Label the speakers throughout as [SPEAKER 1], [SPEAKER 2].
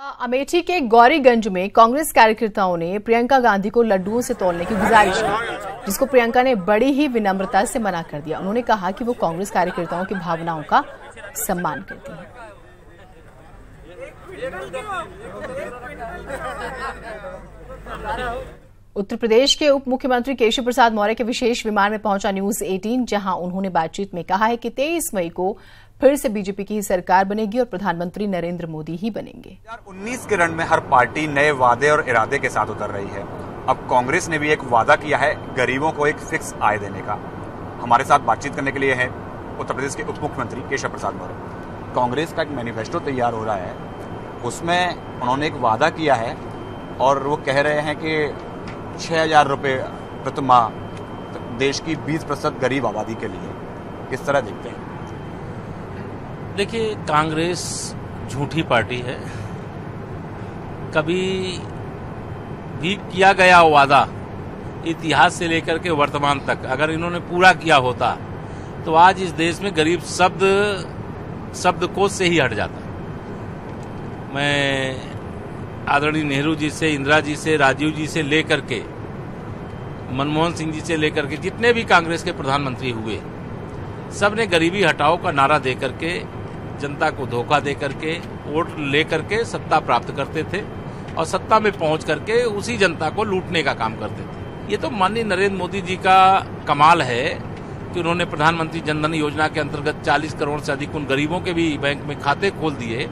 [SPEAKER 1] अमेठी के गौरीगंज में कांग्रेस कार्यकर्ताओं ने प्रियंका गांधी को लड्डुओं से तौलने की गुजारिश की, जिसको प्रियंका ने बड़ी ही विनम्रता से मना कर दिया। उन्होंने कहा कि वो कांग्रेस कार्यकर्ताओं की भावनाओं का सम्मान करती है। उत्तर प्रदेश के उप मुख्यमंत्री केशव प्रसाद मौर्य के विशेष विमान में पहुंचा न्यूज 18, जहां उन्होंने बातचीत में कहा है कि 23 मई को फिर से बीजेपी की सरकार बनेगी और प्रधानमंत्री नरेंद्र मोदी ही बनेंगे।
[SPEAKER 2] 2019 के रण में हर पार्टी नए वादे और इरादे के साथ उतर रही है। अब कांग्रेस ने भी एक वादा किया है गरीबों को एक फिक्स आय देने का। हमारे साथ बातचीत करने के लिए है उत्तर प्रदेश के उप मुख्यमंत्री केशव प्रसाद मौर्य। कांग्रेस का एक मैनिफेस्टो तैयार हो रहा है, उसमें उन्होंने एक वादा किया है और वो कह रहे हैं कि 6,000 रुपये प्रति माह देश की 20% गरीब आबादी के लिए। किस तरह देखते हैं?
[SPEAKER 3] देखिए, कांग्रेस झूठी पार्टी है। कभी भी किया गया वादा इतिहास से लेकर के वर्तमान तक अगर इन्होंने पूरा किया होता तो आज इस देश में गरीब शब्दकोश से ही हट जाता। मैं आदरणीय नेहरू जी से, इंदिरा जी से, राजीव जी से लेकर के मनमोहन सिंह जी से लेकर के जितने भी कांग्रेस के प्रधानमंत्री हुए, सब ने गरीबी हटाओ का नारा दे करके जनता को धोखा दे करके वोट ले करके सत्ता प्राप्त करते थे और सत्ता में पहुंच करके उसी जनता को लूटने का काम करते थे। ये तो माननीय नरेंद्र मोदी जी का कमाल है कि उन्होंने प्रधानमंत्री जनधन योजना के अंतर्गत 40 करोड़ से अधिक उन गरीबों के भी बैंक में खाते खोल दिए,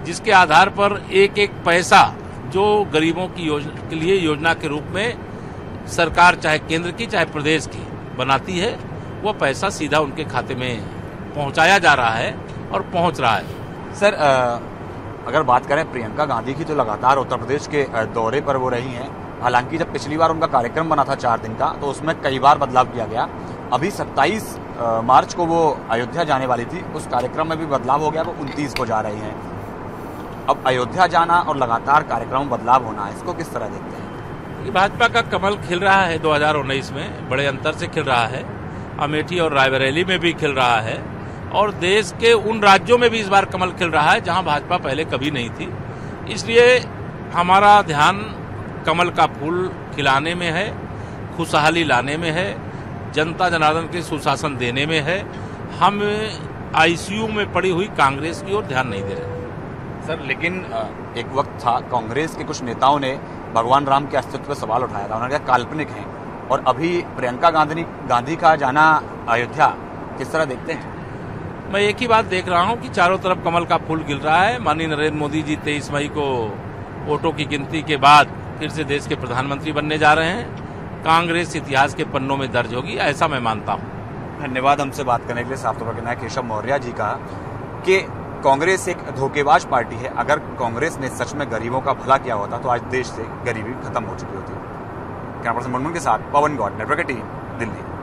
[SPEAKER 3] जिसके आधार पर एक एक पैसा जो गरीबों की के लिए योजना के रूप में सरकार चाहे केंद्र की चाहे प्रदेश की बनाती है, वो पैसा सीधा उनके खाते में पहुंचाया जा रहा है और पहुंच रहा है।
[SPEAKER 2] सर, अगर बात करें प्रियंका गांधी की, तो लगातार उत्तर प्रदेश के दौरे पर वो रही हैं। हालांकि जब पिछली बार उनका कार्यक्रम बना था 4 दिन का, तो उसमें कई बार बदलाव किया गया। अभी 27 मार्च को वो अयोध्या जाने वाली थी, उस कार्यक्रम में भी बदलाव हो गया, वो 29 को जा रही हैं। अब अयोध्या जाना और लगातार कार्यक्रम में बदलाव होना, इसको किस तरह देखते हैं?
[SPEAKER 3] भाजपा का कमल खिल रहा है 2019 में, बड़े अंतर से खिल रहा है। अमेठी और रायबरेली में भी खिल रहा है और देश के उन राज्यों में भी इस बार कमल खिल रहा है जहां भाजपा पहले कभी नहीं थी। इसलिए हमारा ध्यान कमल का फूल खिलाने में है, खुशहाली लाने में है, जनता जनार्दन के सुशासन देने में है। हम आईसीयू में पड़ी हुई कांग्रेस की ओर ध्यान नहीं दे रहे।
[SPEAKER 2] सर, लेकिन एक वक्त था कांग्रेस के कुछ नेताओं ने भगवान राम के अस्तित्व पर सवाल उठाया था, उन्होंने कहा काल्पनिक हैं। और अभी प्रियंका गांधी का जाना अयोध्या, किस तरह देखते हैं?
[SPEAKER 3] मैं एक ही बात देख रहा हूं कि चारों तरफ कमल का फूल गिर रहा है। माननीय नरेंद्र मोदी जी 23 मई को वोटों की गिनती के बाद फिर से देश के प्रधानमंत्री बनने जा रहे हैं। कांग्रेस इतिहास के पन्नों में दर्ज होगी, ऐसा मैं मानता हूं।
[SPEAKER 2] धन्यवाद हमसे बात करने के लिए। साफ तौर पर कहना है केशव मौर्य जी का कि कांग्रेस एक धोखेबाज पार्टी है। अगर कांग्रेस ने सच में गरीबों का भला किया होता तो आज देश से गरीबी खत्म हो चुकी होती। कैमरा पर्सन मुनमुन के साथ पवन गौड़, नेटवर्क 18, दिल्ली।